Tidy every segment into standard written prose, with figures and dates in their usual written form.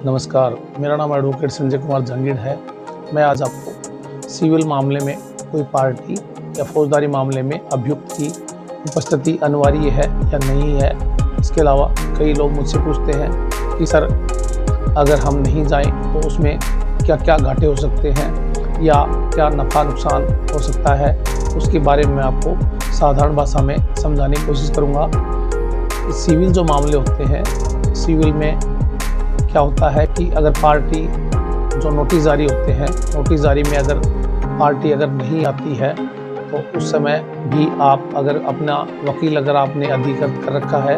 नमस्कार, मेरा नाम एडवोकेट संजय कुमार जंगीड़ है। मैं आज आपको सिविल मामले में कोई पार्टी या फौजदारी मामले में अभियुक्त की उपस्थिति अनिवार्य है या नहीं है। इसके अलावा कई लोग मुझसे पूछते हैं कि सर, अगर हम नहीं जाएं तो उसमें क्या क्या घाटे हो सकते हैं या क्या नफ़ा नुकसान हो सकता है। उसके बारे में मैं आपको साधारण भाषा में समझाने की कोशिश करूँगा। सिविल जो मामले होते हैं, सिविल में क्या होता है कि अगर पार्टी जो नोटिस जारी होते हैं, नोटिस जारी में अगर पार्टी अगर नहीं आती है तो उस समय भी आप अगर अपना वकील अगर आपने अधिकृत कर रखा है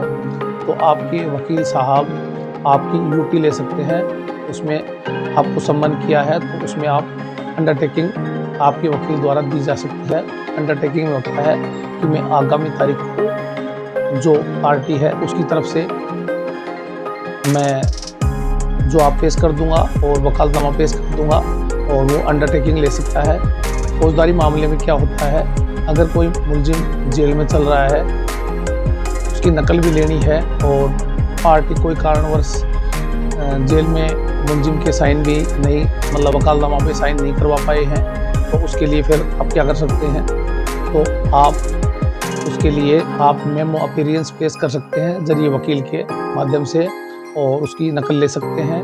तो आपके वकील साहब आपकी यूटी ले सकते हैं। उसमें आपको सम्मन किया है तो उसमें आप अंडरटेकिंग आपके वकील द्वारा दी जा सकती है। अंडरटेकिंग में होता है कि मैं आगामी तारीख को जो पार्टी है उसकी तरफ से मैं जो आप पेश कर दूंगा और वकालतनामा पेश कर दूंगा और वो अंडरटेकिंग ले सकता है। फौजदारी मामले में क्या होता है, अगर कोई मुलजिम जेल में चल रहा है, उसकी नकल भी लेनी है और पार्टी कोई कारणवश जेल में मुलजिम के साइन भी नहीं, मतलब वकालतनामा पे साइन नहीं करवा पाए हैं, तो उसके लिए फिर आप क्या कर सकते हैं, तो आप उसके लिए आप मेमो अपीयरेंस पेश कर सकते हैं जरिए वकील के माध्यम से और उसकी नकल ले सकते हैं।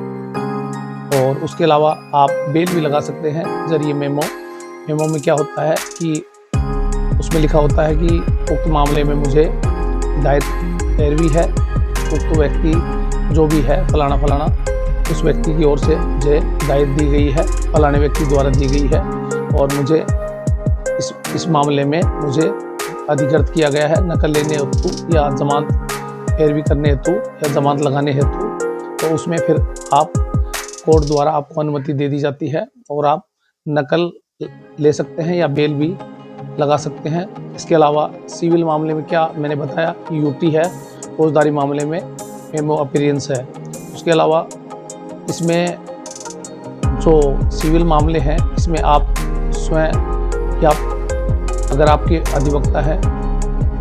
और उसके अलावा आप बेल भी लगा सकते हैं जरिए मेमो में क्या होता है कि उसमें लिखा होता है कि उक्त मामले में मुझे हिदायत पैरवी है, उक्त व्यक्ति जो भी है फलाना फलाना, उस व्यक्ति की ओर से मुझे हिदायत दी गई है, फलाने व्यक्ति द्वारा दी गई है और मुझे इस मामले में मुझे अधिकृत किया गया है नकल लेने हेतु या जमानत पैरवी करने हेतु या जमानत लगाने हेतु। तो उसमें फिर आप कोर्ट द्वारा आपको अनुमति दे दी जाती है और आप नकल ले सकते हैं या बेल भी लगा सकते हैं। इसके अलावा सिविल मामले में क्या मैंने बताया, यूटी है, फौजदारी मामले में मेमो अपीयरेंस है। उसके अलावा इसमें जो सिविल मामले हैं इसमें आप स्वयं या अगर आपके अधिवक्ता है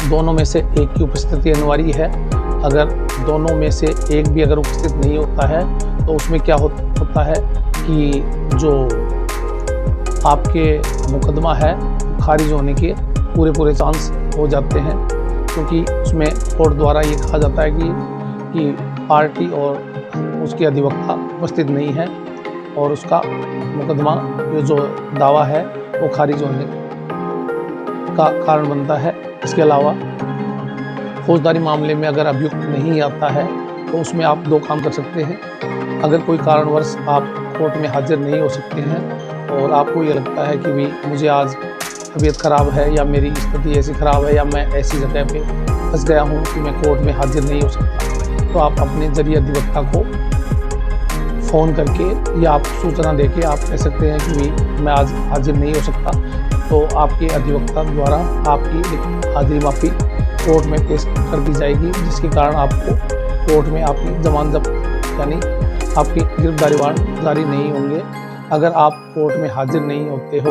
दोनों में से एक की उपस्थिति अनिवार्य है। अगर दोनों में से एक भी अगर उपस्थित नहीं होता है तो उसमें क्या होता है कि जो आपके मुकदमा है खारिज होने के पूरे चांस हो जाते हैं, क्योंकि उसमें कोर्ट द्वारा ये कहा जाता है कि पार्टी और उसके अधिवक्ता उपस्थित नहीं है और उसका मुकदमा जो दावा है वो खारिज होने का कारण बनता है। इसके अलावा फौजदारी मामले में अगर अभियुक्त नहीं आता है तो उसमें आप दो काम कर सकते हैं। अगर कोई कारणवश आप कोर्ट में हाजिर नहीं हो सकते हैं और आपको ये लगता है कि भी मुझे आज तबीयत ख़राब है या मेरी स्थिति ऐसी ख़राब है या मैं ऐसी जगह पे फंस गया हूँ कि मैं कोर्ट में हाजिर नहीं हो सकता, तो आप अपने जरिए अधिवक्ता को फ़ोन करके या आप सूचना देके आप कह सकते हैं कि भी मैं आज हाजिर नहीं हो सकता, तो आपके अधिवक्ता द्वारा आपकी हाजिरी माफ़ी कोर्ट में पेश कर दी जाएगी, जिसके कारण आपको कोर्ट में आपकी जमानत जब्त यानी आपकी गिरफ्तारी वारंट जारी नहीं होंगे। अगर आप कोर्ट में हाजिर नहीं होते हो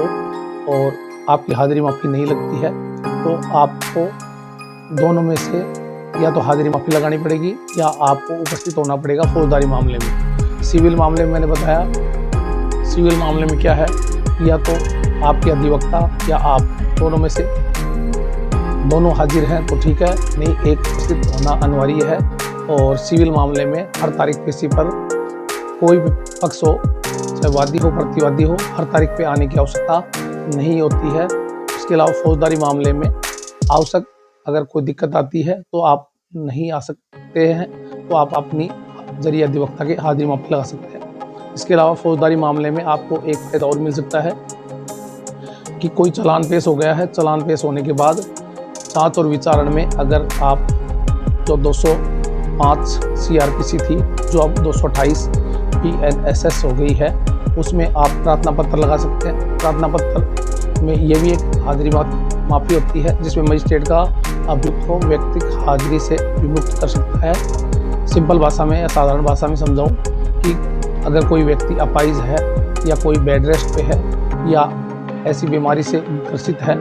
और आपकी हाजिरी माफ़ी नहीं लगती है तो आपको दोनों में से या तो हाजिरी माफ़ी लगानी पड़ेगी या आपको उपस्थित होना पड़ेगा फौजदारी मामले में। सिविल मामले में मैंने बताया, सिविल मामले में क्या है, या तो आपके अधिवक्ता या आप दोनों में से दोनों हाजिर हैं तो ठीक है, नहीं एक उपस्थित होना अनिवार्य है। और सिविल मामले में हर तारीख पेशी पर कोई भी पक्ष हो, चाहे वादी हो प्रतिवादी हो, हर तारीख पे आने की आवश्यकता नहीं होती है। इसके अलावा फौजदारी मामले में आवश्यक अगर कोई दिक्कत आती है तो आप नहीं आ सकते हैं, तो आप अपनी जरिए अधिवक्ता के हाजिरी माफ़ी लगा सकते हैं। इसके अलावा फौजदारी मामले में आपको एक फायदा और मिल सकता है कि कोई चालान पेश हो गया है, चालान पेश होने के बाद जांच और विचारण में अगर आप जो 205 CRPC थी जो अब 228 PNSS हो गई है, उसमें आप प्रार्थना पत्र लगा सकते हैं। प्रार्थना पत्र में ये भी एक हाजिरी माफ़ी होती है जिसमें मजिस्ट्रेट का अभियुक्त को व्यक्तिगत हाजिरी से विमुक्त कर सकता है। सिंपल भाषा में या साधारण भाषा में समझाऊं कि अगर कोई व्यक्ति अपाहिज है या कोई बेड रेस्ट पे है या ऐसी बीमारी से ग्रसित है,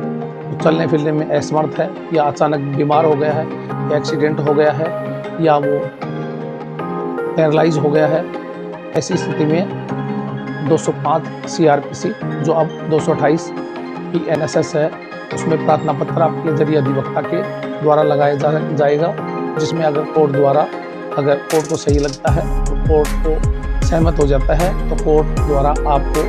तो चलने फिरने में असमर्थ है या अचानक बीमार हो गया है या एक्सीडेंट हो गया है या वो पैरालाइज हो गया है ऐसी स्थिति में 205 CRPC जो अब 228 PNSS है, उसमें प्रार्थना पत्र आपके जरिए अधिवक्ता के द्वारा लगाया जाएगा, जिसमें अगर कोर्ट को सही लगता है तो कोर्ट को सहमत हो जाता है तो कोर्ट द्वारा आपको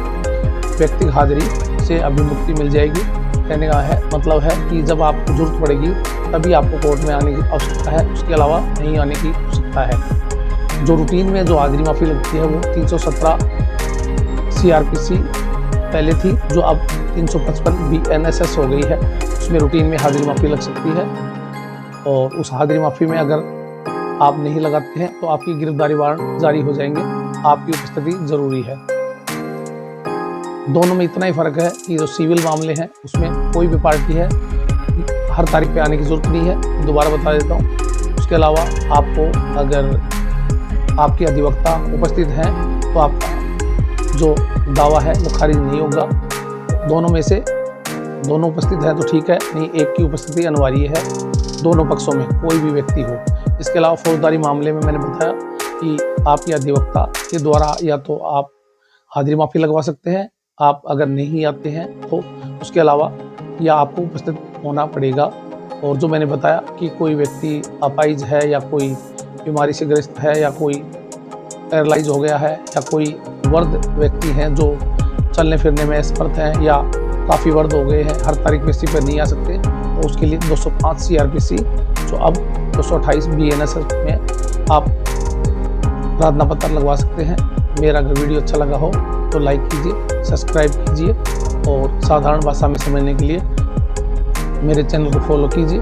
व्यक्तिगत हाजिरी से अभिमुक्ति मिल जाएगी। कहने का मतलब है कि जब आपको जरूरत पड़ेगी तभी आपको कोर्ट में आने की आवश्यकता है, उसके अलावा नहीं आने की आवश्यकता है। जो रूटीन में जो हाजिरी माफ़ी लगती है वो 317 CRPC पहले थी, जो अब 355 BNSS हो गई है। उसमें रूटीन में हाजिरी माफ़ी लग सकती है और उस हाजिरी माफ़ी में अगर आप नहीं लगाते हैं तो आपकी गिरफ्तारी वारंट जारी हो जाएंगे। आपकी उपस्थिति जरूरी है। दोनों में इतना ही फ़र्क है कि जो सिविल मामले हैं उसमें कोई भी पार्टी है हर तारीख पे आने की ज़रूरत नहीं है, दोबारा बता देता हूँ। उसके अलावा आपको अगर आपके अधिवक्ता उपस्थित हैं तो आपका जो दावा है वो खारिज नहीं होगा। दोनों में से दोनों उपस्थित हैं तो ठीक है, नहीं एक की उपस्थिति अनिवार्य है, दोनों पक्षों में कोई भी व्यक्ति हो। इसके अलावा फौजदारी मामले में मैंने बताया कि आपके अधिवक्ता के द्वारा या तो आप हाजिरी माफ़ी लगवा सकते हैं, आप अगर नहीं आते हैं तो उसके अलावा या आपको उपस्थित होना पड़ेगा। और जो मैंने बताया कि कोई व्यक्ति अपाहिज है या कोई बीमारी से ग्रस्त है या कोई पैरालाइज हो गया है या कोई वृद्ध व्यक्ति हैं जो चलने फिरने में असमर्थ हैं या काफ़ी वृद्ध हो गए हैं, हर तारीख पे पर नहीं आ सकते, तो उसके लिए 205 CRPC जो अब 228 BNSS में आप प्रार्थना पत्र लगवा सकते हैं। मेरा अगर वीडियो अच्छा लगा हो तो लाइक कीजिए, सब्सक्राइब कीजिए और साधारण भाषा में समझने के लिए मेरे चैनल को फॉलो कीजिए।